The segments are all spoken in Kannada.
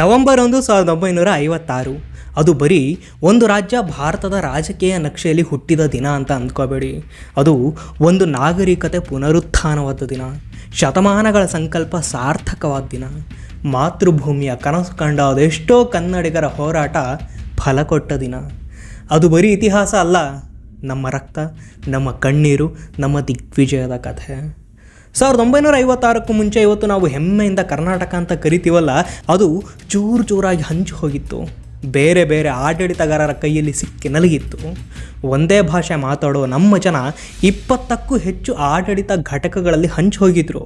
ನವೆಂಬರ್ 1, 1956. ಅದು ಬರೀ ಒಂದು ರಾಜ್ಯ ಭಾರತದ ರಾಜಕೀಯ ನಕ್ಷೆಯಲ್ಲಿ ಹುಟ್ಟಿದ ದಿನ ಅಂತ ಅಂದ್ಕೋಬೇಡಿ. ಅದು ಒಂದು ನಾಗರಿಕತೆ ಪುನರುತ್ಥಾನವಾದ ದಿನ, ಶತಮಾನಗಳ ಸಂಕಲ್ಪ ಸಾರ್ಥಕವಾದ ದಿನ, ಮಾತೃಭೂಮಿಯ ಕನಸು ಕಂಡ ಅದೆಷ್ಟೋ ಕನ್ನಡಿಗರ ಹೋರಾಟ ಫಲ ಕೊಟ್ಟ ದಿನ. ಅದು ಬರೀ ಇತಿಹಾಸ ಅಲ್ಲ, ನಮ್ಮ ರಕ್ತ, ನಮ್ಮ ಕಣ್ಣೀರು, ನಮ್ಮ ದಿಗ್ವಿಜಯದ ಕಥೆ. 1956ಕ್ಕೂ ಮುಂಚೆ ಇವತ್ತು ನಾವು ಹೆಮ್ಮೆಯಿಂದ ಕರ್ನಾಟಕ ಅಂತ ಕರಿತೀವಲ್ಲ, ಅದು ಚೂರಾಗಿ ಹಂಚಿ ಹೋಗಿತ್ತು. ಬೇರೆ ಬೇರೆ ಆಡಳಿತಗಾರರ ಕೈಯಲ್ಲಿ ಸಿಕ್ಕಿ ನಲಗಿತ್ತು. ಒಂದೇ ಭಾಷೆ ಮಾತಾಡೋ ನಮ್ಮ ಜನ 20ಕ್ಕೂ ಹೆಚ್ಚು ಆಡಳಿತ ಘಟಕಗಳಲ್ಲಿ ಹಂಚಿ ಹೋಗಿದ್ರು.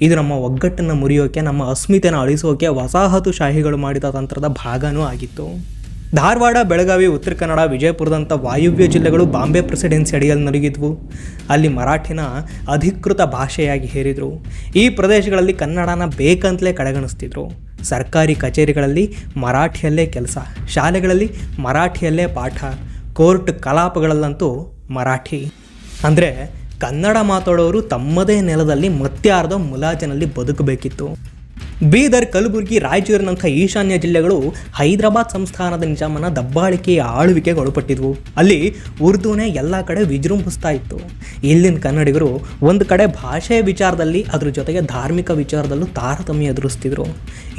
ಇದು ನಮ್ಮ ಒಗ್ಗಟ್ಟನ್ನು ಮುರಿಯೋಕೆ, ನಮ್ಮ ಅಸ್ಮಿತೆನ ಅಳಿಸೋಕೆ ವಸಾಹತುಶಾಹಿಗಳು ಮಾಡಿದ ತಂತ್ರದ ಭಾಗನೂ ಆಗಿತ್ತು. ಧಾರವಾಡ, ಬೆಳಗಾವಿ, ಉತ್ತರ ಕನ್ನಡ, ವಿಜಯಪುರದಂಥ ವಾಯುವ್ಯ ಜಿಲ್ಲೆಗಳು ಬಾಂಬೆ ಪ್ರೆಸಿಡೆನ್ಸಿ ಅಡಿಯಲ್ಲಿ ನಲಗಿದ್ವು. ಅಲ್ಲಿ ಮರಾಠಿನ ಅಧಿಕೃತ ಭಾಷೆಯಾಗಿ ಹೇರಿದರು. ಈ ಪ್ರದೇಶಗಳಲ್ಲಿ ಕನ್ನಡನ ಬೇಕಂತಲೇ ಕಡೆಗಣಿಸ್ತಿದ್ರು. ಸರ್ಕಾರಿ ಕಚೇರಿಗಳಲ್ಲಿ ಮರಾಠಿಯಲ್ಲೇ ಕೆಲಸ, ಶಾಲೆಗಳಲ್ಲಿ ಮರಾಠಿಯಲ್ಲೇ ಪಾಠ, ಕೋರ್ಟ್ ಕಲಾಪಗಳಲ್ಲಂತೂ ಮರಾಠಿ. ಅಂದರೆ ಕನ್ನಡ ಮಾತಾಡೋರು ತಮ್ಮದೇ ನೆಲದಲ್ಲಿ ಮತ್ಯಾರ್ಧ ಮುಲಾಜಿನಲ್ಲಿ ಬದುಕಬೇಕಿತ್ತು. ಬೀದರ್, ಕಲಬುರಗಿ, ರಾಯಚೂರಿನಂಥ ಈಶಾನ್ಯ ಜಿಲ್ಲೆಗಳು ಹೈದರಾಬಾದ್ ಸಂಸ್ಥಾನದ ನಿಜಾಮನ ದಬ್ಬಾಳಿಕೆಯ ಆಳ್ವಿಕೆಗೆ ಒಳಪಟ್ಟಿದ್ವು. ಅಲ್ಲಿ ಉರ್ದುನೇ ಎಲ್ಲ ಕಡೆ ವಿಜೃಂಭಿಸ್ತಾ ಇತ್ತು. ಇಲ್ಲಿನ ಕನ್ನಡಿಗರು ಒಂದು ಕಡೆ ಭಾಷೆಯ ವಿಚಾರದಲ್ಲಿ, ಅದ್ರ ಜೊತೆಗೆ ಧಾರ್ಮಿಕ ವಿಚಾರದಲ್ಲೂ ತಾರತಮ್ಯ ಎದುರಿಸ್ತಿದ್ರು.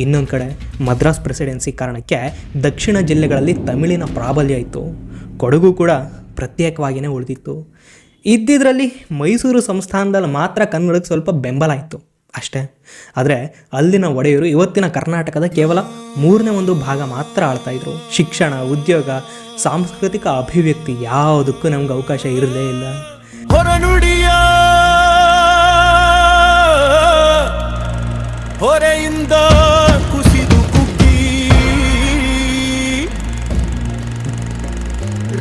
ಇನ್ನೊಂದು ಕಡೆ ಮದ್ರಾಸ್ ಪ್ರೆಸಿಡೆನ್ಸಿ ಕಾರಣಕ್ಕೆ ದಕ್ಷಿಣ ಜಿಲ್ಲೆಗಳಲ್ಲಿ ತಮಿಳಿನ ಪ್ರಾಬಲ್ಯ ಇತ್ತು. ಕೊಡಗು ಕೂಡ ಪ್ರತ್ಯೇಕವಾಗಿಯೇ ಉಳಿದಿತ್ತು. ಇದ್ದಿದ್ರಲ್ಲಿ ಮೈಸೂರು ಸಂಸ್ಥಾನದಲ್ಲಿ ಮಾತ್ರ ಕನ್ನಡಕ್ಕೆ ಸ್ವಲ್ಪ ಬೆಂಬಲ ಇತ್ತು ಅಷ್ಟೇ. ಆದರೆ ಅಲ್ಲಿನ ಒಡೆಯರು ಇವತ್ತಿನ ಕರ್ನಾಟಕದ ಕೇವಲ 1/3 ಭಾಗ ಮಾತ್ರ ಆಳ್ತಾಯಿದ್ರು. ಶಿಕ್ಷಣ, ಉದ್ಯೋಗ, ಸಾಂಸ್ಕೃತಿಕ ಅಭಿವ್ಯಕ್ತಿ ಯಾವುದಕ್ಕೂ ನಮ್ಗೆ ಅವಕಾಶ ಇರಲೇ ಇಲ್ಲ. ಹೊರನುಡಿಯ ಹೊರೆಯಿಂದ ಕುಸಿದು ಕುಗ್ಗಿ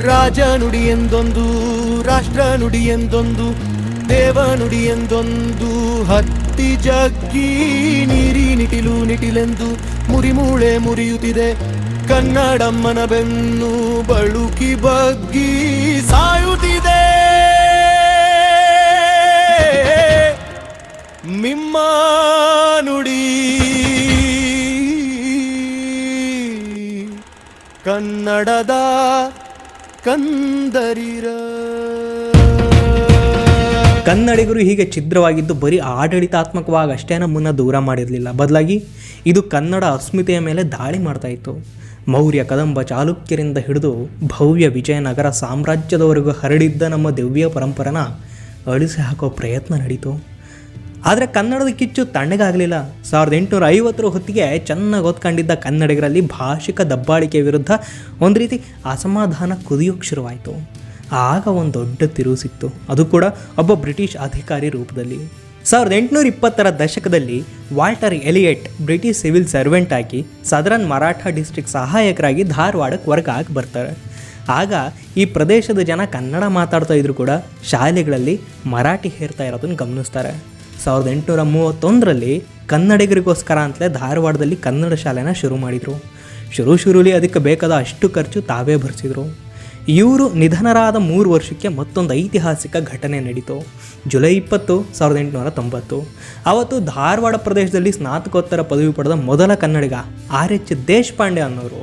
ರಾಜ ನುಡಿ ಎಂದೊಂದು, ರಾಷ್ಟ್ರ ನುಡಿ ಎಂದೊಂದು, ದೇವ ನುಡಿ ಎಂದೊಂದು ಹತ್ತಿ ಜಗ್ಗಿ ನಿಟಿಲೆಂದು ಮುರಿಮೂಳೆ ಮುರಿಯುತ್ತಿದೆ. ಕನ್ನಡಮ್ಮನ ಬೆನ್ನು ಬಳುಕಿ ಬಗ್ಗಿ ಸಾಯುತ್ತಿದೆ. ನಿಮ್ಮ ನುಡಿ ಕನ್ನಡದ ಕಂದರಿರ. ಕನ್ನಡಿಗರು ಹೀಗೆ ಛಿದ್ರವಾಗಿದ್ದು ಬರೀ ಆಡಳಿತಾತ್ಮಕವಾಗಿ ಅಷ್ಟೇ ನಮ್ಮನ್ನು ದೂರ ಮಾಡಿರಲಿಲ್ಲ, ಬದಲಾಗಿ ಇದು ಕನ್ನಡ ಅಸ್ಮಿತೆಯ ಮೇಲೆ ದಾಳಿ ಮಾಡ್ತಾ ಇತ್ತು. ಮೌರ್ಯ, ಕದಂಬ, ಚಾಲುಕ್ಯರಿಂದ ಹಿಡಿದು ಭವ್ಯ ವಿಜಯನಗರ ಸಾಮ್ರಾಜ್ಯದವರೆಗೂ ಹರಡಿದ್ದ ನಮ್ಮ ದಿವ್ಯ ಪರಂಪರೆನ ಅಳಿಸಿ ಹಾಕೋ ಪ್ರಯತ್ನ ನಡೀತು. ಆದರೆ ಕನ್ನಡದ ಕಿಚ್ಚು ತಣ್ಣಗಾಗಲಿಲ್ಲ. 1850 ಹೊತ್ತಿಗೆ ಚೆನ್ನಾಗಿ ಓದ್ಕೊಂಡಿದ್ದ ಕನ್ನಡಿಗರಲ್ಲಿ ಭಾಷಿಕ ದಬ್ಬಾಳಿಕೆ ವಿರುದ್ಧ ಒಂದು ರೀತಿ ಅಸಮಾಧಾನ ಕುದಿಯೋಕ್ಕೆ ಶುರುವಾಯಿತು. ಆಗ ಒಂದು ದೊಡ್ಡ ತಿರುವು ಸಿಕ್ತು, ಅದು ಕೂಡ ಒಬ್ಬ ಬ್ರಿಟಿಷ್ ಅಧಿಕಾರಿ ರೂಪದಲ್ಲಿ. 1820ರ ದಶಕದಲ್ಲಿ Walter Elliot British civil servant ಆಗಿ ಸದರನ್ ಮರಾಠ ಡಿಸ್ಟ್ರಿಕ್ಟ್ ಸಹಾಯಕರಾಗಿ ಧಾರವಾಡಕ್ಕೆ ವರ್ಗ ಆಗಿ ಬರ್ತಾರೆ. ಆಗ ಈ ಪ್ರದೇಶದ ಜನ ಕನ್ನಡ ಮಾತಾಡ್ತಾ ಇದ್ರು ಕೂಡ ಶಾಲೆಗಳಲ್ಲಿ ಮರಾಠಿ ಹೇರ್ತಾ ಇರೋದನ್ನು ಗಮನಿಸ್ತಾರೆ. 1831ರಲ್ಲಿ ಕನ್ನಡಿಗರಿಗೋಸ್ಕರ ಅಂತಲೇ ಧಾರವಾಡದಲ್ಲಿ ಕನ್ನಡ ಶಾಲೆನ ಶುರು ಮಾಡಿದರು. ಶುರುಲಿ ಅದಕ್ಕೆ ಬೇಕಾದ ಅಷ್ಟು ಖರ್ಚು ತಾವೇ ಭರಿಸಿದರು. ಇವರು ನಿಧನರಾದ 3 ವರ್ಷಕ್ಕೆ ಮತ್ತೊಂದು ಐತಿಹಾಸಿಕ ಘಟನೆ ನಡೀತು. ಜುಲೈ 20, 1890. ಅವತ್ತು ಧಾರವಾಡ ಪ್ರದೇಶದಲ್ಲಿ ಸ್ನಾತಕೋತ್ತರ ಪದವಿ ಪಡೆದ ಮೊದಲ ಕನ್ನಡಿಗ RH ದೇಶಪಾಂಡೆ ಅನ್ನೋರು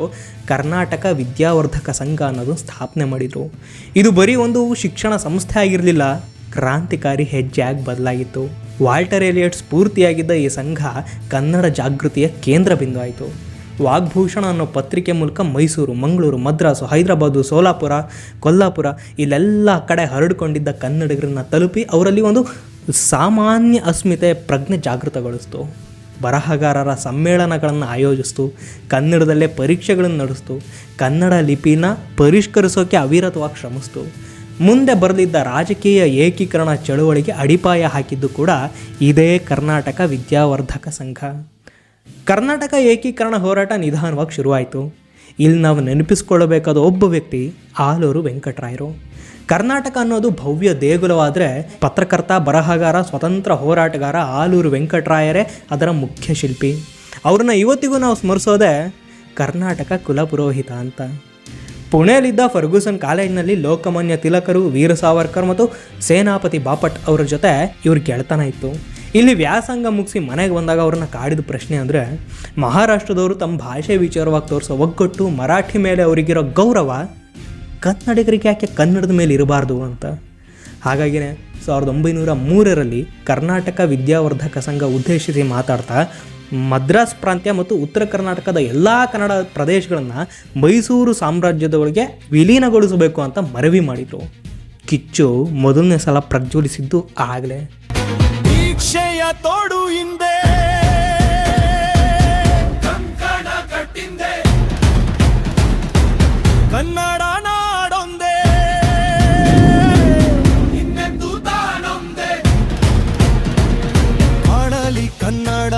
ಕರ್ನಾಟಕ ವಿದ್ಯಾವರ್ಧಕ ಸಂಘ ಅನ್ನೋದು ಸ್ಥಾಪನೆ ಮಾಡಿದರು. ಇದು ಬರೀ ಒಂದು ಶಿಕ್ಷಣ ಸಂಸ್ಥೆ ಆಗಿರಲಿಲ್ಲ, ಕ್ರಾಂತಿಕಾರಿ ಹೆಜ್ಜೆಯಾಗಿ ಬದಲಾಗಿತ್ತು. ವಾಲ್ಟರ್ ಎಲಿಯಟ್ ಸ್ಫೂರ್ತಿಯಾಗಿದ್ದ ಈ ಸಂಘ ಕನ್ನಡ ಜಾಗೃತಿಯ ಕೇಂದ್ರ ಬಿಂದು ಆಯಿತು. ವಾಗ್ಭೂಷಣ ಅನ್ನೋ ಪತ್ರಿಕೆ ಮೂಲಕ ಮೈಸೂರು, ಮಂಗಳೂರು, ಮದ್ರಾಸು, ಹೈದರಾಬಾದು, ಸೋಲಾಪುರ, ಕೊಲ್ಲಾಪುರ ಇಲ್ಲೆಲ್ಲ ಕಡೆ ಹರಡಿಕೊಂಡಿದ್ದ ಕನ್ನಡಿಗರನ್ನ ತಲುಪಿ ಅವರಲ್ಲಿ ಒಂದು ಸಾಮಾನ್ಯ ಅಸ್ಮಿತೆ ಪ್ರಜ್ಞೆ ಜಾಗೃತಗೊಳಿಸ್ತು. ಬರಹಗಾರರ ಸಮ್ಮೇಳನಗಳನ್ನು ಆಯೋಜಿಸ್ತು, ಕನ್ನಡದಲ್ಲೇ ಪರೀಕ್ಷೆಗಳನ್ನು ನಡೆಸ್ತು, ಕನ್ನಡ ಲಿಪಿನ ಪರಿಷ್ಕರಿಸೋಕೆ ಅವಿರತವಾಗಿ ಶ್ರಮಿಸ್ತು. ಮುಂದೆ ಬರೆದಿದ್ದ ರಾಜಕೀಯ ಏಕೀಕರಣ ಚಳುವಳಿಗೆ ಅಡಿಪಾಯ ಹಾಕಿದ್ದು ಕೂಡ ಇದೇ ಕರ್ನಾಟಕ ವಿದ್ಯಾವರ್ಧಕ ಸಂಘ. ಕರ್ನಾಟಕ ಏಕೀಕರಣ ಹೋರಾಟ ನಿಧಾನವಾಗಿ ಶುರುವಾಯಿತು. ಇಲ್ಲಿ ನಾವು ನೆನಪಿಸ್ಕೊಳ್ಳಬೇಕಾದ ಒಬ್ಬ ವ್ಯಕ್ತಿ ಆಲೂರು ವೆಂಕಟರಾಯರು. ಕರ್ನಾಟಕ ಅನ್ನೋದು ಭವ್ಯ ದೇಗುಲವಾದರೆ ಪತ್ರಕರ್ತ, ಬರಹಗಾರ, ಸ್ವತಂತ್ರ ಹೋರಾಟಗಾರ ಆಲೂರು ವೆಂಕಟರಾಯರೇ ಅದರ ಮುಖ್ಯ ಶಿಲ್ಪಿ. ಅವ್ರನ್ನ ಇವತ್ತಿಗೂ ನಾವು ಸ್ಮರಿಸೋದೇ ಕರ್ನಾಟಕ ಕುಲಪುರೋಹಿತ ಅಂತ. ಪುಣೆಯಲ್ಲಿದ್ದ ಫರ್ಗೂಸನ್ ಕಾಲೇಜಿನಲ್ಲಿ ಲೋಕಮಾನ್ಯ ತಿಲಕರು, ವೀರ ಸಾವರ್ಕರ್ ಮತ್ತು ಸೇನಾಪತಿ ಬಾಪಟ್ ಅವರ ಜೊತೆ ಇವ್ರ ಗೆಳೆತನ ಇತ್ತು. ಇಲ್ಲಿ ವ್ಯಾಸಂಗ ಮುಗಿಸಿ ಮನೆಗೆ ಬಂದಾಗ ಅವ್ರನ್ನ ಕಾಡಿದ ಪ್ರಶ್ನೆ ಅಂದರೆ, ಮಹಾರಾಷ್ಟ್ರದವರು ತಮ್ಮ ಭಾಷೆ ವಿಚಾರವಾಗಿ ತೋರಿಸೋ ಒಗ್ಗಟ್ಟು, ಮರಾಠಿ ಮೇಲೆ ಅವರಿಗಿರೋ ಗೌರವ ಕನ್ನಡಿಗರಿಗೆ ಯಾಕೆ ಕನ್ನಡದ ಮೇಲೆ ಇರಬಾರ್ದು ಅಂತ. ಹಾಗಾಗಿನೇ 1903ರಲ್ಲಿ ಕರ್ನಾಟಕ ವಿದ್ಯಾವರ್ಧಕ ಸಂಘ ಉದ್ದೇಶಿಸಿ ಮಾತಾಡ್ತಾ ಮದ್ರಾಸ್ ಪ್ರಾಂತ್ಯ ಮತ್ತು ಉತ್ತರ ಕರ್ನಾಟಕದ ಎಲ್ಲ ಕನ್ನಡ ಪ್ರದೇಶಗಳನ್ನು ಮೈಸೂರು ಸಾಮ್ರಾಜ್ಯದೊಳಗೆ ವಿಲೀನಗೊಳಿಸಬೇಕು ಅಂತ ಮನವಿ ಮಾಡಿತು. ಕಿಚ್ಚು ಮೊದಲನೇ ಸಲ ಪ್ರಜ್ವಲಿಸಿದ್ದು ಆಗಲೇ. ದೀಕ್ಷೆಯ ತೋಡು ಹಿಂದೆ ಕನ್ನಡ ನಾಡೊಂದೇ ಇನ್ನೆಂದು ತಾನೊಂದೇ ಕಾಣಲಿ ಕನ್ನಡ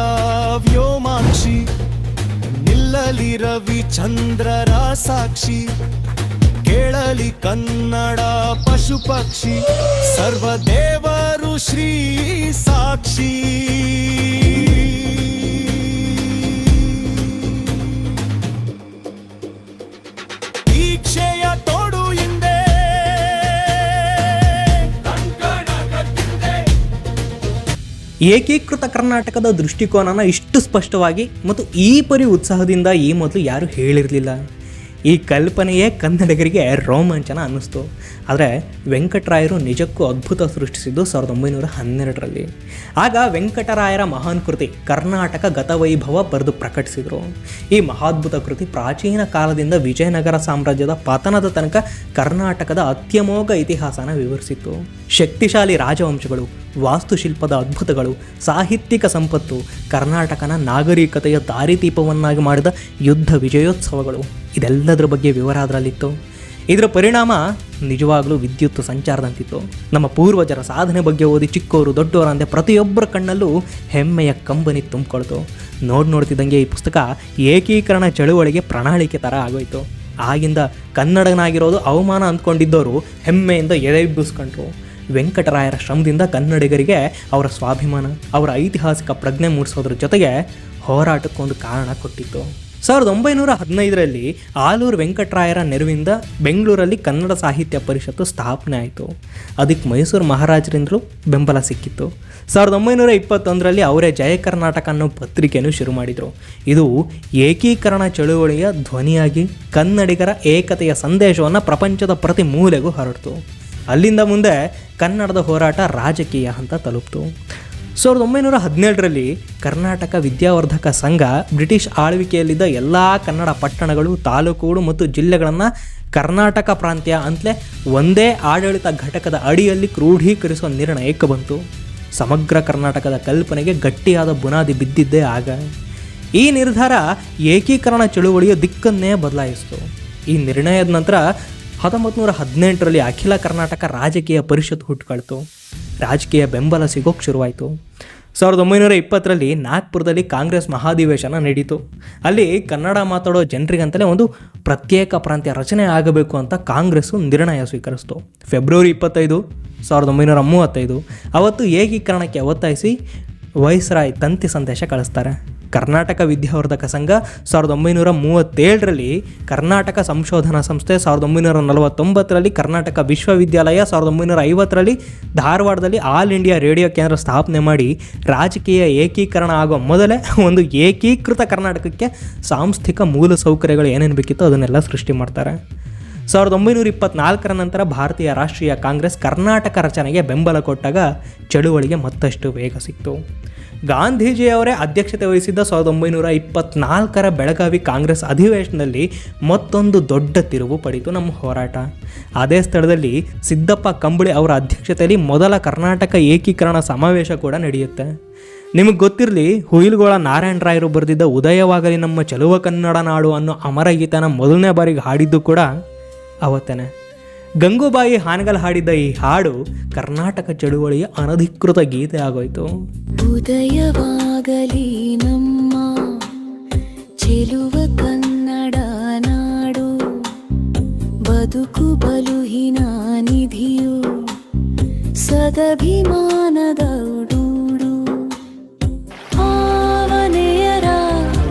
ವ್ಯೋಮಾಕ್ಷಿ, ನಿಲ್ಲಲಿ ರವಿ ಚಂದ್ರರ ಸಾಕ್ಷಿ, ಕೇಳಲಿ ಕನ್ನಡ ಪಶು ಪಕ್ಷಿ, ಸರ್ವದೇವರು ಶ್ರೀ ಸಾಕ್ಷಿ. ದೀಕ್ಷೆಯ ತೋಡು ಹಿಂದೆ ಏಕೀಕೃತ ಕರ್ನಾಟಕದ ದೃಷ್ಟಿಕೋನನ ಇಷ್ಟು ಸ್ಪಷ್ಟವಾಗಿ ಮತ್ತು ಈ ಪರಿ ಉತ್ಸಾಹದಿಂದ ಈ ಮೊದಲು ಯಾರೂ ಹೇಳಿರಲಿಲ್ಲ. ಈ ಕಲ್ಪನೆಯೇ ಕನ್ನಡಿಗರಿಗೆ ರೋಮಾಂಚನ ಅನ್ನಿಸ್ತು. ಆದರೆ ವೆಂಕಟರಾಯರು ನಿಜಕ್ಕೂ ಅದ್ಭುತ ಸೃಷ್ಟಿಸಿದ್ದು 1912ರಲ್ಲಿ. ಆಗ ವೆಂಕಟರಾಯರ ಮಹಾನ್ ಕೃತಿ ಕರ್ನಾಟಕ ಗತವೈಭವ ಬರೆದು ಪ್ರಕಟಿಸಿದರು. ಈ ಮಹಾದ್ಭುತ ಕೃತಿ ಪ್ರಾಚೀನ ಕಾಲದಿಂದ ವಿಜಯನಗರ ಸಾಮ್ರಾಜ್ಯದ ಪತನದ ತನಕ ಕರ್ನಾಟಕದ ಅತ್ಯಮೋಘ ಇತಿಹಾಸನ ವಿವರಿಸಿತ್ತು. ಶಕ್ತಿಶಾಲಿ ರಾಜವಂಶಗಳು, ವಾಸ್ತುಶಿಲ್ಪದ ಅದ್ಭುತಗಳು, ಸಾಹಿತ್ಯಿಕ ಸಂಪತ್ತು, ಕರ್ನಾಟಕನ ನಾಗರಿಕತೆಯ ದಾರಿದೀಪವನ್ನಾಗಿ ಮಾಡಿದ ಯುದ್ಧ ವಿಜಯೋತ್ಸವಗಳು, ಇದೆಲ್ಲದರ ಬಗ್ಗೆ ವಿವರ ಅದರಲ್ಲಿತ್ತು. ಇದರ ಪರಿಣಾಮ ನಿಜವಾಗಲೂ ವಿದ್ಯುತ್ ಸಂಚಾರದಂತಿತ್ತು. ನಮ್ಮ ಪೂರ್ವಜರ ಸಾಧನೆ ಬಗ್ಗೆ ಓದಿ ಚಿಕ್ಕವರು ದೊಡ್ಡವರು ಅಂದೆ ಪ್ರತಿಯೊಬ್ಬರ ಕಣ್ಣಲ್ಲೂ ಹೆಮ್ಮೆಯ ಕಂಬನಿ ತುಂಬಿಕೊಳ್ತು. ನೋಡ್ತಿದ್ದಂಗೆ ಈ ಪುಸ್ತಕ ಏಕೀಕರಣ ಚಳುವಳಿಗೆ ಪ್ರಣಾಳಿಕೆ ಥರ ಆಗೋಯ್ತು. ಆಗಿಂದ ಕನ್ನಡನಾಗಿರೋದು ಅವಮಾನ ಅಂದ್ಕೊಂಡಿದ್ದವರು ಹೆಮ್ಮೆಯಿಂದ ಎದೆಬ್ಬಿಸ್ಕೊಂಡ್ರು. ವೆಂಕಟರಾಯರ ಶ್ರಮದಿಂದ ಕನ್ನಡಿಗರಿಗೆ ಅವರ ಸ್ವಾಭಿಮಾನ, ಅವರ ಐತಿಹಾಸಿಕ ಪ್ರಜ್ಞೆ ಮೂಡಿಸೋದ್ರ ಜೊತೆಗೆ ಹೋರಾಟಕ್ಕೊಂದು ಕಾರಣ ಕೊಟ್ಟಿತ್ತು. 1915ರಲ್ಲಿ ಆಲೂರು ವೆಂಕಟರಾಯರ ನೆರವಿಂದ ಬೆಂಗಳೂರಲ್ಲಿ ಕನ್ನಡ ಸಾಹಿತ್ಯ ಪರಿಷತ್ತು ಸ್ಥಾಪನೆ ಆಯಿತು. ಅದಕ್ಕೆ ಮೈಸೂರು ಮಹಾರಾಜರಿಂದಲೂ ಬೆಂಬಲ ಸಿಕ್ಕಿತ್ತು. 1921ರಲ್ಲಿ ಅವರೇ ಜಯ ಕರ್ನಾಟಕ ಅನ್ನೋ ಪತ್ರಿಕೆಯನ್ನು ಶುರು ಮಾಡಿದರು. ಇದು ಏಕೀಕರಣ ಚಳುವಳಿಯ ಧ್ವನಿಯಾಗಿ ಕನ್ನಡಿಗರ ಏಕತೆಯ ಸಂದೇಶವನ್ನು ಪ್ರಪಂಚದ ಪ್ರತಿ ಮೂಲೆಗೂ ಹರಡಿತು. ಅಲ್ಲಿಂದ ಮುಂದೆ ಕನ್ನಡದ ಹೋರಾಟ ರಾಜಕೀಯ ಹಂತ ತಲುಪಿತು. 1917ರಲ್ಲಿ ಕರ್ನಾಟಕ ವಿದ್ಯಾವರ್ಧಕ ಸಂಘ ಬ್ರಿಟಿಷ್ ಆಳ್ವಿಕೆಯಲ್ಲಿದ್ದ ಎಲ್ಲ ಕನ್ನಡ ಪಟ್ಟಣಗಳು, ತಾಲೂಕುಗಳು ಮತ್ತು ಜಿಲ್ಲೆಗಳನ್ನು ಕರ್ನಾಟಕ ಪ್ರಾಂತ್ಯ ಅಂತಲೇ ಒಂದೇ ಆಡಳಿತ ಘಟಕದ ಅಡಿಯಲ್ಲಿ ಕ್ರೋಢೀಕರಿಸುವ ನಿರ್ಣಯಕ್ಕೆ ಬಂತು. ಸಮಗ್ರ ಕರ್ನಾಟಕದ ಕಲ್ಪನೆಗೆ ಗಟ್ಟಿಯಾದ ಬುನಾದಿ ಬಿದ್ದಿದ್ದೇ ಆಗ. ಈ ನಿರ್ಧಾರ ಏಕೀಕರಣ ಚಳುವಳಿಯ ದಿಕ್ಕನ್ನೇ ಬದಲಾಯಿಸಿತು. ಈ ನಿರ್ಣಯದ ನಂತರ 1918ರಲ್ಲಿ ಅಖಿಲ ಕರ್ನಾಟಕ ರಾಜಕೀಯ ಪರಿಷತ್ ಹುಟ್ಟುಕೊಳ್ತು. ರಾಜಕೀಯ ಬೆಂಬಲ ಸಿಗೋಕ್ಕೆ ಶುರುವಾಯಿತು. 1920ರಲ್ಲಿ ನಾಗ್ಪುರದಲ್ಲಿ ಕಾಂಗ್ರೆಸ್ ಮಹಾಧಿವೇಶನ ನಡೀತು. ಅಲ್ಲಿ ಕನ್ನಡ ಮಾತಾಡೋ ಜನರಿಗಂತಲೇ ಒಂದು ಪ್ರತ್ಯೇಕ ಪ್ರಾಂತ್ಯ ರಚನೆ ಆಗಬೇಕು ಅಂತ ಕಾಂಗ್ರೆಸ್ಸು ನಿರ್ಣಯ ಸ್ವೀಕರಿಸಿತು. ಫೆಬ್ರವರಿ 25, 1935 ಅವತ್ತು ಏಕೀಕರಣಕ್ಕೆ ಒತ್ತಾಯಿಸಿ ವೈಸ್ರಾಯ್ ತಂತಿ ಸಂದೇಶ ಕಳಿಸ್ತಾರೆ. ಕರ್ನಾಟಕ ವಿದ್ಯಾವರ್ಧಕ ಸಂಘ 1937ರಲ್ಲಿ, ಕರ್ನಾಟಕ ಸಂಶೋಧನಾ ಸಂಸ್ಥೆ 1949ರಲ್ಲಿ, ಕರ್ನಾಟಕ ವಿಶ್ವವಿದ್ಯಾಲಯ 1950ರಲ್ಲಿ, ಧಾರವಾಡದಲ್ಲಿ ಆಲ್ ಇಂಡಿಯಾ ರೇಡಿಯೋ ಕೇಂದ್ರ ಸ್ಥಾಪನೆ ಮಾಡಿ ರಾಜಕೀಯ ಏಕೀಕರಣ ಆಗೋ ಮೊದಲೇ ಒಂದು ಏಕೀಕೃತ ಕರ್ನಾಟಕಕ್ಕೆ ಸಾಂಸ್ಥಿಕ ಮೂಲ ಸೌಕರ್ಯಗಳು ಏನೇನು ಬೇಕಿತ್ತು ಅದನ್ನೆಲ್ಲ ಸೃಷ್ಟಿ ಮಾಡ್ತಾರೆ. 1924ರ ನಂತರ ಭಾರತೀಯ ರಾಷ್ಟ್ರೀಯ ಕಾಂಗ್ರೆಸ್ ಕರ್ನಾಟಕ ರಚನೆಗೆ ಬೆಂಬಲ ಕೊಟ್ಟಾಗ ಚಳುವಳಿಗೆ ಮತ್ತಷ್ಟು ವೇಗ ಸಿಕ್ತು. ಗಾಂಧೀಜಿಯವರೇ ಅಧ್ಯಕ್ಷತೆ ವಹಿಸಿದ್ದ 1924ರ ಬೆಳಗಾವಿ ಕಾಂಗ್ರೆಸ್ ಅಧಿವೇಶನದಲ್ಲಿ ಮತ್ತೊಂದು ದೊಡ್ಡ ತಿರುವು ಪಡೆಯಿತು ನಮ್ಮ ಹೋರಾಟ. ಅದೇ ಸ್ಥಳದಲ್ಲಿ ಸಿದ್ದಪ್ಪ ಕಂಬಳಿ ಅವರ ಅಧ್ಯಕ್ಷತೆಯಲ್ಲಿ ಮೊದಲ ಕರ್ನಾಟಕ ಏಕೀಕರಣ ಸಮಾವೇಶ ಕೂಡ ನಡೆಯುತ್ತೆ. ನಿಮಗೆ ಗೊತ್ತಿರಲಿ, ಹುಯಿಲುಗೋಳ ನಾರಾಯಣರಾಯರು ಬರೆದಿದ್ದ ಉದಯವಾಗಲಿ ನಮ್ಮ ಚೆಲುವ ಕನ್ನಡ ನಾಡು ಅನ್ನೋ ಅಮರಗೀತನ ಮೊದಲನೇ ಬಾರಿಗೆ ಹಾಡಿದ್ದು ಕೂಡ ಅವತ್ತೇನೆ. ಗಂಗೂಬಾಯಿ ಹಾನಗಲ್ ಹಾಡಿದ್ದ ಈ ಹಾಡು ಕರ್ನಾಟಕ ಚಳುವಳಿಯ ಅನಧಿಕೃತ ಗೀತೆ ಆಗೋಯ್ತು. ಉದಯವಾಗಲಿ ನಮ್ಮ ಚೆಲುವ ಕನ್ನಡ ನಾಡು, ಬದುಕು ಬಲುಹಿನ ನಿಧಿಯು ಸದಭಿಮಾನದ ಉಡೂಡು, ಆವನೆಯರ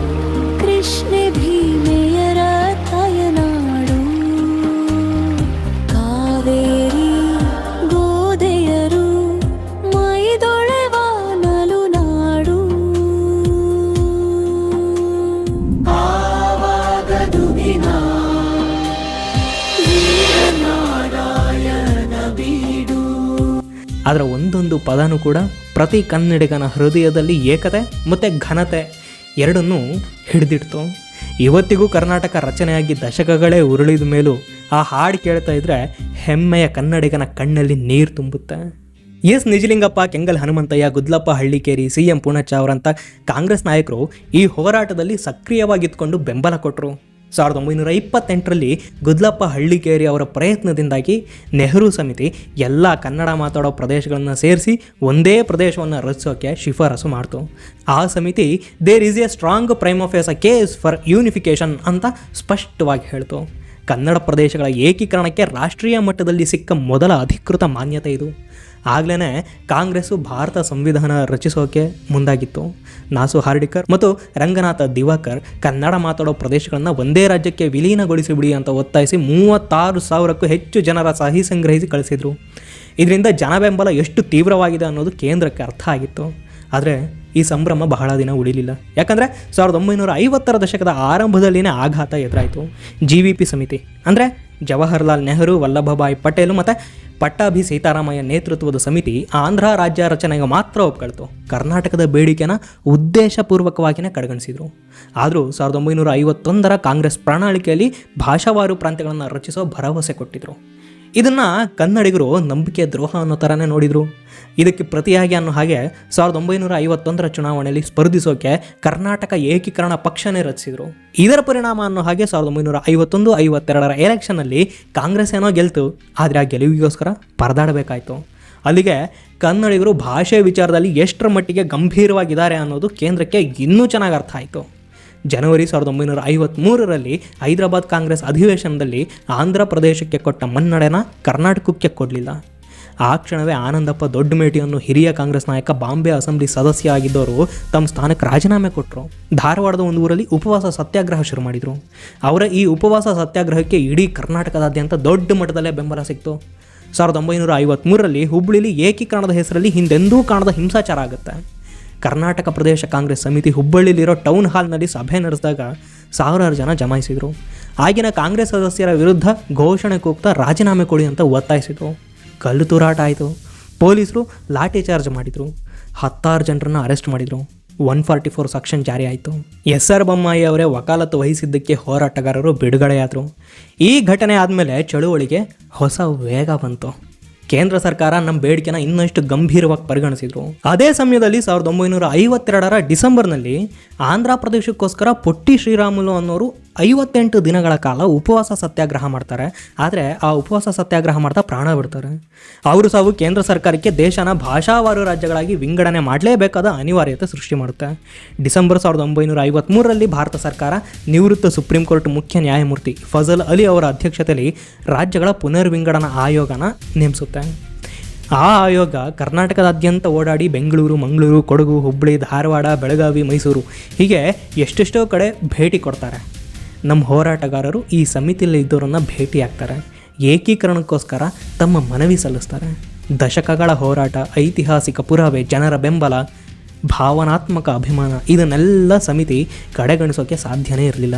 ಕೃಷ್ಣೆ ಭೀಮೆಯರ ತಾಯನಾಡು, ಕಾವೇರಿ ಗೋದೆಯರು ಮೈದೊಳೆವ ನಲು ಅದರ ಒಂದೊಂದು ಪದನೂ ಕೂಡ ಪ್ರತಿ ಕನ್ನಡಿಗನ ಹೃದಯದಲ್ಲಿ ಏಕತೆ ಮತ್ತು ಘನತೆ ಎರಡನ್ನೂ ಹಿಡಿದಿಡ್ತು. ಇವತ್ತಿಗೂ ಕರ್ನಾಟಕ ರಚನೆಯಾಗಿ ದಶಕಗಳೇ ಉರುಳಿದ ಮೇಲೂ ಆ ಹಾಡು ಕೇಳ್ತಾ ಇದ್ರೆ ಹೆಮ್ಮೆಯ ಕನ್ನಡಿಗನ ಕಣ್ಣಲ್ಲಿ ನೀರು ತುಂಬುತ್ತೆ. ಎಸ್ ನಿಜಲಿಂಗಪ್ಪ, ಕೆಂಗಲ್ ಹನುಮಂತಯ್ಯ, ಗುದ್ಲಪ್ಪ ಹಳ್ಳಿಕೇರಿ, CM ಪೂಣಚ್ಚ ಅವರಂಥ ಕಾಂಗ್ರೆಸ್ ನಾಯಕರು ಈ ಹೋರಾಟದಲ್ಲಿ ಸಕ್ರಿಯವಾಗಿದ್ದುಕೊಂಡು ಬೆಂಬಲ ಕೊಟ್ಟರು. 1928ರಲ್ಲಿ ಗುದ್ಲಪ್ಪ ಹಳ್ಳಿಕೇರಿ ಅವರ ಪ್ರಯತ್ನದಿಂದಾಗಿ ನೆಹರು ಸಮಿತಿ ಎಲ್ಲ ಕನ್ನಡ ಮಾತಾಡೋ ಪ್ರದೇಶಗಳನ್ನು ಸೇರಿಸಿ ಒಂದೇ ಪ್ರದೇಶವನ್ನು ರಚಿಸೋಕ್ಕೆ ಶಿಫಾರಸು ಮಾಡ್ತು. ಆ ಸಮಿತಿ there is a strong prima facie case for unification ಅಂತ ಸ್ಪಷ್ಟವಾಗಿ ಹೇಳ್ತು. ಕನ್ನಡ ಪ್ರದೇಶಗಳ ಏಕೀಕರಣಕ್ಕೆ ರಾಷ್ಟ್ರೀಯ ಮಟ್ಟದಲ್ಲಿ ಸಿಕ್ಕ ಮೊದಲ ಅಧಿಕೃತ ಮಾನ್ಯತೆ ಇದು. ಆಗಲೇ ಕಾಂಗ್ರೆಸ್ಸು ಭಾರತ ಸಂವಿಧಾನ ರಚಿಸೋಕೆ ಮುಂದಾಗಿತ್ತು. ನಾಸು ಹಾರ್ಡಿಕರ್ ಮತ್ತು ರಂಗನಾಥ ದಿವಾಕರ್ ಕನ್ನಡ ಮಾತಾಡೋ ಪ್ರದೇಶಗಳನ್ನು ಒಂದೇ ರಾಜ್ಯಕ್ಕೆ ವಿಲೀನಗೊಳಿಸಿಬಿಡಿ ಅಂತ ಒತ್ತಾಯಿಸಿ 36,000ಕ್ಕೂ ಹೆಚ್ಚು ಜನರ ಸಹಿ ಸಂಗ್ರಹಿಸಿ ಕಳಿಸಿದರು. ಇದರಿಂದ ಜನಬೆಂಬಲ ಎಷ್ಟು ತೀವ್ರವಾಗಿದೆ ಅನ್ನೋದು ಕೇಂದ್ರಕ್ಕೆ ಅರ್ಥ ಆಗಿತ್ತು. ಆದರೆ ಈ ಸಂಭ್ರಮ ಬಹಳ ದಿನ ಉಳಿಲಿಲ್ಲ. ಯಾಕಂದರೆ 1950ರ ದಶಕದ ಆರಂಭದಲ್ಲಿನೇ ಆಘಾತ ಎದುರಾಯಿತು. GVP ಸಮಿತಿ ಅಂದರೆ ಜವಾಹರ್ಲಾಲ್ ನೆಹರು, ವಲ್ಲಭಭಾಯ್ ಪಟೇಲ್ ಮತ್ತು ಪಟ್ಟಾಭಿ ಸೀತಾರಾಮಯ್ಯ ನೇತೃತ್ವದ ಸಮಿತಿ ಆಂಧ್ರ ರಾಜ್ಯ ರಚನೆಗೆ ಮಾತ್ರ ಒಪ್ಕೊಳ್ತು. ಕರ್ನಾಟಕದ ಬೇಡಿಕೆನ ಉದ್ದೇಶಪೂರ್ವಕವಾಗಿಯೇ ಕಡೆಗಣಿಸಿದರು. ಆದರೂ 1951ರ ಕಾಂಗ್ರೆಸ್ ಪ್ರಣಾಳಿಕೆಯಲ್ಲಿ ಭಾಷಾವಾರು ಪ್ರಾಂತ್ಯಗಳನ್ನು ರಚಿಸೋ ಭರವಸೆ ಕೊಟ್ಟಿದ್ದರು. ಇದನ್ನು ಕನ್ನಡಿಗರು ನಂಬಿಕೆ ದ್ರೋಹ ಅನ್ನೋ ಥರನೇ ನೋಡಿದರು. ಇದಕ್ಕೆ ಪ್ರತಿಯಾಗಿ ಅನ್ನೋ ಹಾಗೆ 1951ರ ಚುನಾವಣೆಯಲ್ಲಿ ಸ್ಪರ್ಧಿಸೋಕೆ ಕರ್ನಾಟಕ ಏಕೀಕರಣ ಪಕ್ಷನೇ ರಚಿಸಿದರು. ಇದರ ಪರಿಣಾಮ ಅನ್ನೋ ಹಾಗೆ 1951-52ರ ಎಲೆಕ್ಷನ್ನಲ್ಲಿ ಕಾಂಗ್ರೆಸ್ ಏನೋ ಗೆಲ್ತು, ಆದರೆ ಆ ಗೆಲುವಿಗೋಸ್ಕರ ಪರದಾಡಬೇಕಾಯಿತು. ಅಲ್ಲಿಗೆ ಕನ್ನಡಿಗರು ಭಾಷೆ ವಿಚಾರದಲ್ಲಿ ಎಷ್ಟರ ಮಟ್ಟಿಗೆ ಗಂಭೀರವಾಗಿದ್ದಾರೆ ಅನ್ನೋದು ಕೇಂದ್ರಕ್ಕೆ ಇನ್ನೂ ಚೆನ್ನಾಗಿ ಅರ್ಥ ಆಯಿತು. ಜನವರಿ 1953ರಲ್ಲಿ ಹೈದರಾಬಾದ್ ಕಾಂಗ್ರೆಸ್ ಅಧಿವೇಶನದಲ್ಲಿ ಆಂಧ್ರ ಪ್ರದೇಶಕ್ಕೆ ಕೊಟ್ಟ ಮನ್ನಣೆನ ಕರ್ನಾಟಕಕ್ಕೆ ಕೊಡಲಿಲ್ಲ. ಆ ಕ್ಷಣವೇ ಆನಂದಪ್ಪ ದೊಡ್ಡಮೇಟಿ ಅನ್ನೋ ಹಿರಿಯ ಕಾಂಗ್ರೆಸ್ ನಾಯಕ ಬಾಂಬೆ ಅಸೆಂಬ್ಲಿ ಸದಸ್ಯ ಆಗಿದ್ದವರು ತಮ್ಮ ಸ್ಥಾನಕ್ಕೆ ರಾಜೀನಾಮೆ ಕೊಟ್ಟರು. ಧಾರವಾಡದ ಒಂದು ಊರಲ್ಲಿ ಉಪವಾಸ ಸತ್ಯಾಗ್ರಹ ಶುರು ಮಾಡಿದರು. ಅವರ ಈ ಉಪವಾಸ ಸತ್ಯಾಗ್ರಹಕ್ಕೆ ಇಡೀ ಕರ್ನಾಟಕದಾದ್ಯಂತ ದೊಡ್ಡ ಮಟ್ಟದಲ್ಲೇ ಬೆಂಬಲ ಸಿಕ್ತು. 1953ರಲ್ಲಿ ಹುಬ್ಬಳ್ಳಿಲಿ ಏಕೀಕರಣದ ಹೆಸರಲ್ಲಿ ಹಿಂದೆಂದೂ ಕಾಣದ ಹಿಂಸಾಚಾರ ಆಗುತ್ತೆ. ಕರ್ನಾಟಕ ಪ್ರದೇಶ ಕಾಂಗ್ರೆಸ್ ಸಮಿತಿ ಹುಬ್ಬಳ್ಳಿಲಿರೋ ಟೌನ್ ಹಾಲ್ನಲ್ಲಿ ಸಭೆ ನಡೆಸಿದಾಗ 1000 ಜನ ಜಮಾಯಿಸಿದರು. ಆಗಿನ ಕಾಂಗ್ರೆಸ್ ಸದಸ್ಯರ ವಿರುದ್ಧ ಘೋಷಣೆ ಕೂಗ್ತಾ ರಾಜೀನಾಮೆ ಕೊಡಿ ಅಂತ ಒತ್ತಾಯಿಸಿದರು. ಕಲ್ಲು ತೂರಾಟ ಆಯಿತು. ಪೊಲೀಸರು ಲಾಠಿ ಚಾರ್ಜ್ ಮಾಡಿದರು. 16 ಜನರನ್ನು ಅರೆಸ್ಟ್ ಮಾಡಿದರು. 144 ಸೆಕ್ಷನ್ ಜಾರಿ ಆಯಿತು. SR ಬೊಮ್ಮಾಯಿ ಅವರೇ ವಕಾಲತ್ತು ವಹಿಸಿದ್ದಕ್ಕೆ ಹೋರಾಟಗಾರರು ಬಿಡುಗಡೆಯಾದರು. ಈ ಘಟನೆ ಆದಮೇಲೆ ಚಳುವಳಿಗೆ ಹೊಸ ವೇಗ ಬಂತು. ಕೇಂದ್ರ ಸರ್ಕಾರ ನಮ್ಮ ಬೇಡಿಕೆನ ಇನ್ನಷ್ಟು ಗಂಭೀರವಾಗಿ ಪರಿಗಣಿಸಿದರು. ಅದೇ ಸಮಯದಲ್ಲಿ 1952ರ ಡಿಸೆಂಬರ್ನಲ್ಲಿ ಆಂಧ್ರ ಪ್ರದೇಶಕ್ಕೋಸ್ಕರ ಪೊಟ್ಟಿ ಶ್ರೀರಾಮುಲು ಅನ್ನೋರು 58 ದಿನಗಳ ಕಾಲ ಉಪವಾಸ ಸತ್ಯಾಗ್ರಹ ಮಾಡ್ತಾರೆ. ಆದರೆ ಆ ಉಪವಾಸ ಸತ್ಯಾಗ್ರಹ ಮಾಡ್ತಾ ಪ್ರಾಣ ಬಿಡ್ತಾರೆ. ಅವರು ಸಾವು ಕೇಂದ್ರ ಸರ್ಕಾರಕ್ಕೆ ದೇಶನ ಭಾಷಾವಾರು ರಾಜ್ಯಗಳಾಗಿ ವಿಂಗಡಣೆ ಮಾಡಲೇಬೇಕಾದ ಅನಿವಾರ್ಯತೆ ಸೃಷ್ಟಿ ಮಾಡುತ್ತೆ. ಡಿಸೆಂಬರ್ 1953ರಲ್ಲಿ ಭಾರತ ಸರ್ಕಾರ ನಿವೃತ್ತ ಸುಪ್ರೀಂ ಕೋರ್ಟ್ ಮುಖ್ಯ ನ್ಯಾಯಮೂರ್ತಿ ಫಜಲ್ ಅಲಿ ಅವರ ಅಧ್ಯಕ್ಷತೆಯಲ್ಲಿ ರಾಜ್ಯಗಳ ಪುನರ್ವಿಂಗಡಣಾ ಆಯೋಗನ ನೇಮಿಸುತ್ತೆ. ಆ ಆಯೋಗ ಕರ್ನಾಟಕದಾದ್ಯಂತ ಓಡಾಡಿ ಬೆಂಗಳೂರು, ಮಂಗಳೂರು, ಕೊಡಗು, ಹುಬ್ಬಳ್ಳಿ, ಧಾರವಾಡ, ಬೆಳಗಾವಿ, ಮೈಸೂರು ಹೀಗೆ ಎಷ್ಟೆಷ್ಟೋ ಕಡೆ ಭೇಟಿ ಕೊಡ್ತಾರೆ. ನಮ್ಮ ಹೋರಾಟಗಾರರು ಈ ಸಮಿತಿಯಲ್ಲಿ ಇದ್ದವರನ್ನು ಭೇಟಿ ಆಗ್ತಾರೆ. ಏಕೀಕರಣಕ್ಕೋಸ್ಕರ ತಮ್ಮ ಮನವಿ ಸಲ್ಲಿಸ್ತಾರೆ. ದಶಕಗಳ ಹೋರಾಟ, ಐತಿಹಾಸಿಕ ಪುರಾವೆ, ಜನರ ಬೆಂಬಲ, ಭಾವನಾತ್ಮಕ ಅಭಿಮಾನ ಇದನ್ನೆಲ್ಲ ಸಮಿತಿ ಕಡೆಗಣಿಸೋಕ್ಕೆ ಸಾಧ್ಯನೇ ಇರಲಿಲ್ಲ.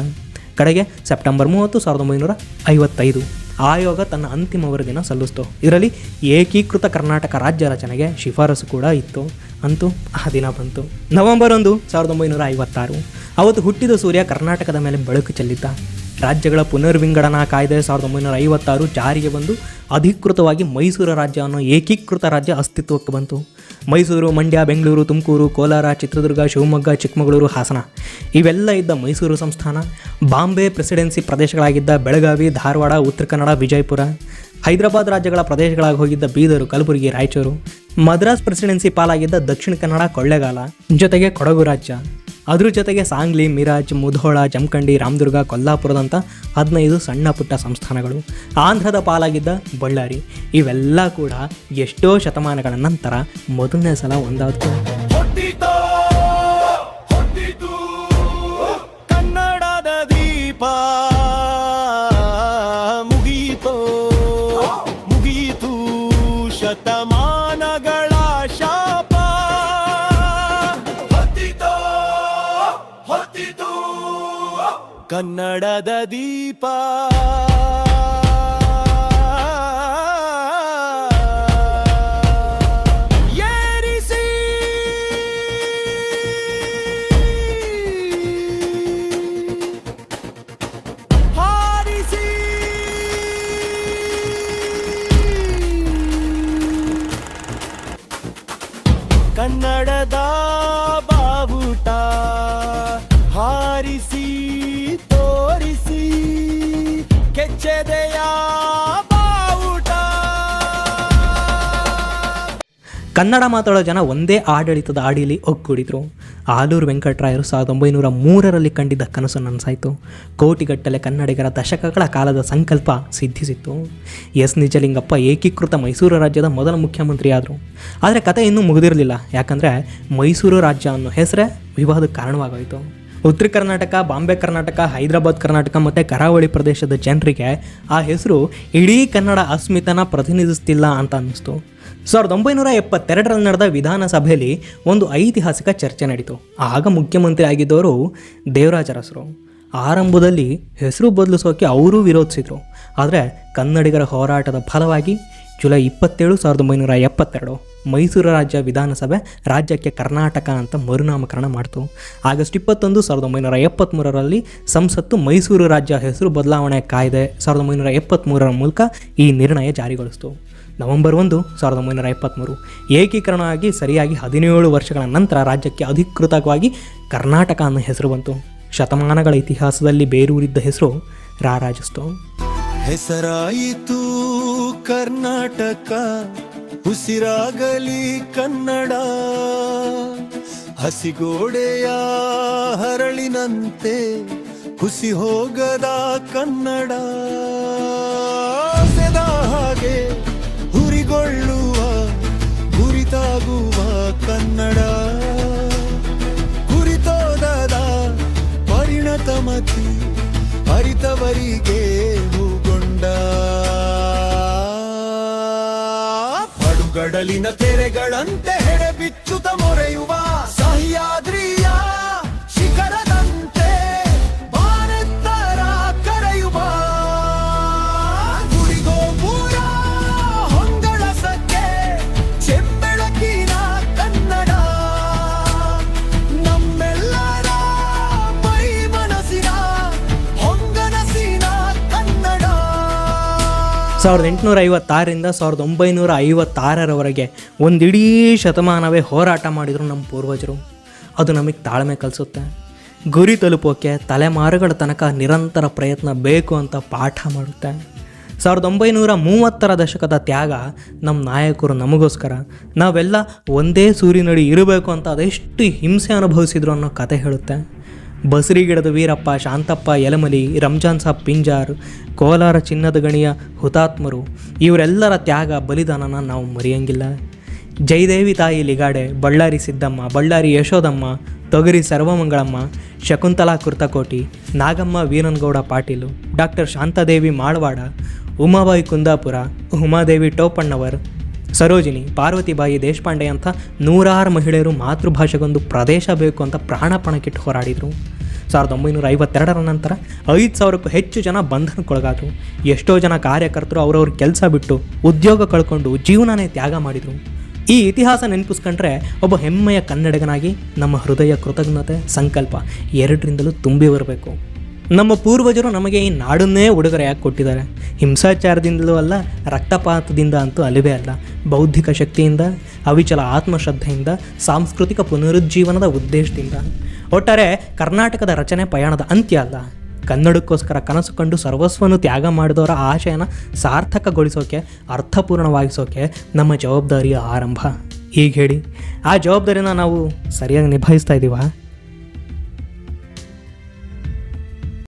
ಕಡೆಗೆ ಸೆಪ್ಟೆಂಬರ್ 30, 1955 ಆಯೋಗ ತನ್ನ ಅಂತಿಮ ವರದಿನ ಸಲ್ಲಿಸ್ತು. ಇದರಲ್ಲಿ ಏಕೀಕೃತ ಕರ್ನಾಟಕ ರಾಜ್ಯ ರಚನೆಗೆ ಶಿಫಾರಸು ಕೂಡ ಇತ್ತು. ಅಂತೂ ಆ ದಿನ ಬಂತು. ನವೆಂಬರ್ 1, 1956 ಅವತ್ತು ಹುಟ್ಟಿದ ಸೂರ್ಯ ಕರ್ನಾಟಕದ ಮೇಲೆ ಬೆಳಕು ಚೆಲ್ಲಿದ್ದ. ರಾಜ್ಯಗಳ ಪುನರ್ವಿಂಗಡಣಾ ಕಾಯ್ದೆ 1956 ಜಾರಿಗೆ ಬಂದು ಅಧಿಕೃತವಾಗಿ ಮೈಸೂರು ರಾಜ್ಯ ಅನ್ನೋ ಏಕೀಕೃತ ರಾಜ್ಯ ಅಸ್ತಿತ್ವಕ್ಕೆ ಬಂತು. ಮೈಸೂರು, ಮಂಡ್ಯ, ಬೆಂಗಳೂರು, ತುಮಕೂರು, ಕೋಲಾರ, ಚಿತ್ರದುರ್ಗ, ಶಿವಮೊಗ್ಗ, ಚಿಕ್ಕಮಗಳೂರು, ಹಾಸನ ಇವೆಲ್ಲ ಇದ್ದ ಮೈಸೂರು ಸಂಸ್ಥಾನ, ಬಾಂಬೆ ಪ್ರೆಸಿಡೆನ್ಸಿ ಪ್ರದೇಶಗಳಾಗಿದ್ದ ಬೆಳಗಾವಿ, ಧಾರವಾಡ, ಉತ್ತರ ಕನ್ನಡ, ವಿಜಯಪುರ, ಹೈದರಾಬಾದ್ ರಾಜ್ಯಗಳ ಪ್ರದೇಶಗಳಾಗಿ ಹೋಗಿದ್ದ ಬೀದರು, ಕಲಬುರಗಿ, ರಾಯಚೂರು, ಮದ್ರಾಸ್ ಪ್ರೆಸಿಡೆನ್ಸಿ ಪಾಲಾಗಿದ್ದ ದಕ್ಷಿಣ ಕನ್ನಡ, ಕೊಳ್ಳೇಗಾಲ, ಜೊತೆಗೆ ಕೊಡಗು ರಾಜ್ಯ, ಅದ್ರ ಜೊತೆಗೆ ಸಾಂಗ್ಲಿ, ಮಿರಾಜ್, ಮುಧೋಳ, ಜಮಖಂಡಿ, ರಾಮದುರ್ಗ, ಕೊಲ್ಲಾಪುರದಂಥ 15 ಸಣ್ಣ ಪುಟ್ಟ ಸಂಸ್ಥಾನಗಳು, ಆಂಧ್ರದ ಪಾಲಾಗಿದ್ದ ಬಳ್ಳಾರಿ ಇವೆಲ್ಲ ಕೂಡ ಎಷ್ಟೋ ಶತಮಾನಗಳ ನಂತರ ಮೊದಲನೇ ಸಲ ಒಂದಾದವು. ಕನ್ನಡದ ದೀಪ ಮುಗೀತು ಶತಮಾನಗಳ ಶಾಪ ಹೊತ್ತಿತು ಕನ್ನಡದ ದೀಪ. ಕನ್ನಡದ ಬಾವುಟ ಹಾರಿಸಿ ತೋರಿಸಿ ಕೆಚ್ಚೆದೆಯ ಬಾವುಟ. ಕನ್ನಡ ಮಾತಾಡೋ ಜನ ಒಂದೇ ಆಡಳಿತದ ಅಡಿಯಲ್ಲಿ ಒಗ್ಗೂಡಿದ್ರು. ಆಲೂರು ವೆಂಕಟರಾಯರು 1903ರಲ್ಲಿ ಕಂಡಿದ್ದ ಕನಸು ನನಸಾಯಿತು. ಕೋಟಿಗಟ್ಟಲೆ ಕನ್ನಡಿಗರ ದಶಕಗಳ ಕಾಲದ ಸಂಕಲ್ಪ ಸಿದ್ಧಿಸಿತ್ತು. ಎಸ್ ನಿಜಲಿಂಗಪ್ಪ ಏಕೀಕೃತ ಮೈಸೂರು ರಾಜ್ಯದ ಮೊದಲ ಮುಖ್ಯಮಂತ್ರಿ ಆದರು. ಆದರೆ ಕತೆ ಇನ್ನೂ ಮುಗಿದಿರಲಿಲ್ಲ. ಯಾಕಂದರೆ ಮೈಸೂರು ರಾಜ್ಯ ಅನ್ನೋ ಹೆಸರೇ ವಿವಾದಕ್ಕೆ ಕಾರಣವಾಗೋಯಿತು. ಉತ್ತರ ಕರ್ನಾಟಕ, ಬಾಂಬೆ ಕರ್ನಾಟಕ, ಹೈದರಾಬಾದ್ ಕರ್ನಾಟಕ ಮತ್ತು ಕರಾವಳಿ ಪ್ರದೇಶದ ಜನರಿಗೆ ಆ ಹೆಸರು ಇಡೀ ಕನ್ನಡ ಅಸ್ಮಿತೆನ ಪ್ರತಿನಿಧಿಸ್ತಿಲ್ಲ ಅಂತ ಅನ್ನಿಸ್ತು. 1972ರಲ್ಲಿ ನಡೆದ ವಿಧಾನಸಭೆಯಲ್ಲಿ ಒಂದು ಐತಿಹಾಸಿಕ ಚರ್ಚೆ ನಡೀತು. ಆಗ ಮುಖ್ಯಮಂತ್ರಿ ಆಗಿದ್ದವರು ದೇವರಾಜ ಅರಸರು. ಆರಂಭದಲ್ಲಿ ಹೆಸರು ಬದಲಿಸೋಕೆ ಅವರೂ ವಿರೋಧಿಸಿದರು. ಆದರೆ ಕನ್ನಡಿಗರ ಹೋರಾಟದ ಫಲವಾಗಿ ಜುಲೈ 27, 1972 ಮೈಸೂರು ರಾಜ್ಯ ವಿಧಾನಸಭೆ ರಾಜ್ಯಕ್ಕೆ ಕರ್ನಾಟಕ ಅಂತ ಮರುನಾಮಕರಣ ಮಾಡಿತು. ಆಗಸ್ಟ್ 21, 1973ರಲ್ಲಿ ಸಂಸತ್ತು ಮೈಸೂರು ರಾಜ್ಯ ಹೆಸರು ಬದಲಾವಣೆ ಕಾಯ್ದೆ 1973 ಮೂಲಕ ಈ ನಿರ್ಣಯ ಜಾರಿಗೊಳಿಸಿತು. ನವೆಂಬರ್ 1, 1973 ಏಕೀಕರಣ ಆಗಿ ಸರಿಯಾಗಿ 17 ವರ್ಷಗಳ ನಂತರ ರಾಜ್ಯಕ್ಕೆ ಅಧಿಕೃತವಾಗಿ ಕರ್ನಾಟಕ ಅನ್ನೋ ಹೆಸರು ಬಂತು. ಶತಮಾನಗಳ ಇತಿಹಾಸದಲ್ಲಿ ಬೇರೂರಿದ್ದ ಹೆಸರು ರಾರಾಜಿಸ್ತು. ಹೆಸರಾಯಿತು ಕರ್ನಾಟಕ, ಉಸಿರಾಗಲಿ ಕನ್ನಡ, ಹಸಿಗೋಡೆಯ ಹರಳಿನಂತೆ ಹುಸಿ ಹೋಗದ ಕನ್ನಡ, ಸದಾ ಹಾಗೆ ಹುರಿಗೊಳ್ಳುವ ಗುರಿತಾಗುವ ಕನ್ನಡ, ಗುರಿತೋದದ ಪರಿಣತಮತಿ ಅರಿತವರಿಗೆ ಹೂಗೊಂಡ, ಪಡುಗಡಲಿನ ತೆರೆಗಳಂತೆ ಹೆಡೆ ಬಿಚ್ಚುತ್ತ ಮೊರೆಯುವ ಸಹ್ಯಾದ್ರಿಯ ಶಿಖರದಂತೆ ಬಾನೆತ್ತರ ಕರೆಯುವ ಗುರಿಗೋಪುರ ಹೊಂಗಳಸಕ್ಕೆ ಚೆಂಬೆಳಕಿನ ಕನ್ನಡ, ನಮ್ಮೆಲ್ಲರ ಮೈ ಮನಸ್ಸಿನ ಹೊಂಗನಸಿನ ಕನ್ನಡ. 1856ರಿಂದ 1956ರವರೆಗೆ ಒಂದಿಡೀ ಶತಮಾನವೇ ಹೋರಾಟ ಮಾಡಿದರು ನಮ್ಮ ಪೂರ್ವಜರು. ಅದು ನಮಗೆ ತಾಳ್ಮೆ ಕಲಿಸುತ್ತೆ. ಗುರಿ ತಲುಪೋಕ್ಕೆ ತಲೆಮಾರುಗಳ ತನಕ ನಿರಂತರ ಪ್ರಯತ್ನ ಬೇಕು ಅಂತ ಪಾಠ ಮಾಡುತ್ತೆ. 1930ರ ದಶಕದ ತ್ಯಾಗ ನಮ್ಮ ನಾಯಕರು ನಮಗೋಸ್ಕರ, ನಾವೆಲ್ಲ ಒಂದೇ ಸೂರಿನಡಿ ಇರಬೇಕು ಅಂತ ಅದೆಷ್ಟು ಹಿಂಸೆ ಅನುಭವಿಸಿದ್ರು ಅನ್ನೋ ಕತೆ ಹೇಳುತ್ತೆ. ಬಸರಿಗಿಡದ ವೀರಪ್ಪ, ಶಾಂತಪ್ಪ ಯಲಮಲಿ, ರಂಜಾನ್ ಸಾಬ್ ಪಿಂಜಾರ್, ಕೋಲಾರ ಚಿನ್ನದ ಗಣಿಯ ಹುತಾತ್ಮರು, ಇವರೆಲ್ಲರ ತ್ಯಾಗ ಬಲಿದಾನನ ನಾವು ಮರೆಯಂಗಿಲ್ಲ. ಜಯದೇವಿ ತಾಯಿ ಲಿಗಾಡೆ, ಬಳ್ಳಾರಿ ಸಿದ್ದಮ್ಮ, ಬಳ್ಳಾರಿ ಯಶೋದಮ್ಮ, ತೊಗರಿ ಸರ್ವಮಂಗಳಮ್ಮ, ಶಕುಂತಲಾ ಕುರ್ತಕೋಟಿ, ನಾಗಮ್ಮ ವೀರನಗೌಡ ಪಾಟೀಲು, ಡಾಕ್ಟರ್ ಶಾಂತಾದೇವಿ ಮಾಳವಾಡ, ಉಮಾಬಾಯಿ ಕುಂದಾಪುರ, ಉಮಾದೇವಿ ಟೋಪಣ್ಣವರ್, ಸರೋಜಿನಿ, ಪಾರ್ವತಿಬಾಯಿ ದೇಶಪಾಂಡೆ ಅಂತ ನೂರಾರು ಮಹಿಳೆಯರು ಮಾತೃಭಾಷೆಗೊಂದು ಪ್ರದೇಶ ಬೇಕು ಅಂತ ಪ್ರಾಣಪಣಕ್ಕಿಟ್ಟು ಹೋರಾಡಿದರು. 1952ರ ನಂತರ 5,000ಕ್ಕೂ ಹೆಚ್ಚು ಜನ ಬಂಧನಕ್ಕೊಳಗಾದರು. ಎಷ್ಟೋ ಜನ ಕಾರ್ಯಕರ್ತರು ಅವರವ್ರ ಕೆಲಸ ಬಿಟ್ಟು ಉದ್ಯೋಗ ಕಳ್ಕೊಂಡು ಜೀವನನೇ ತ್ಯಾಗ ಮಾಡಿದರು. ಈ ಇತಿಹಾಸ ನೆನಪಿಸ್ಕೊಂಡ್ರೆ ಒಬ್ಬ ಹೆಮ್ಮೆಯ ಕನ್ನಡಿಗನಾಗಿ ನಮ್ಮ ಹೃದಯ ಕೃತಜ್ಞತೆ, ಸಂಕಲ್ಪ ಎರಡರಿಂದಲೂ ತುಂಬಿ ಬರಬೇಕು. ನಮ್ಮ ಪೂರ್ವಜರು ನಮಗೆ ಈ ನಾಡನ್ನೇ ಉಡುಗೊರೆಯಾಗಿ ಕೊಟ್ಟಿದ್ದಾರೆ. ಹಿಂಸಾಚಾರದಿಂದಲೂ ಅಲ್ಲ, ರಕ್ತಪಾತದಿಂದ ಅಂತೂ ಅಲ್ಲವೇ ಅಲ್ಲ. ಬೌದ್ಧಿಕ ಶಕ್ತಿಯಿಂದ, ಅವಿಚಲ ಆತ್ಮಶ್ರದ್ಧೆಯಿಂದ, ಸಾಂಸ್ಕೃತಿಕ ಪುನರುಜ್ಜೀವನದ ಉದ್ದೇಶದಿಂದ. ಒಟ್ಟಾರೆ ಕರ್ನಾಟಕದ ರಚನೆ ಪಯಣದ ಅಂತ್ಯ ಅಲ್ಲ, ಕನ್ನಡಕ್ಕೋಸ್ಕರ ಕನಸು ಕಂಡು ಸರ್ವಸ್ವವನ್ನು ತ್ಯಾಗ ಮಾಡಿದವರ ಆಶಯನ ಸಾರ್ಥಕಗೊಳಿಸೋಕೆ, ಅರ್ಥಪೂರ್ಣವಾಗಿಸೋಕೆ ನಮ್ಮ ಜವಾಬ್ದಾರಿಯ ಆರಂಭ. ಹೀಗೆ ಹೇಳಿ ಆ ಜವಾಬ್ದಾರಿನ ನಾವು ಸರಿಯಾಗಿ ನಿಭಾಯಿಸ್ತಾ ಇದ್ದೀವಾ?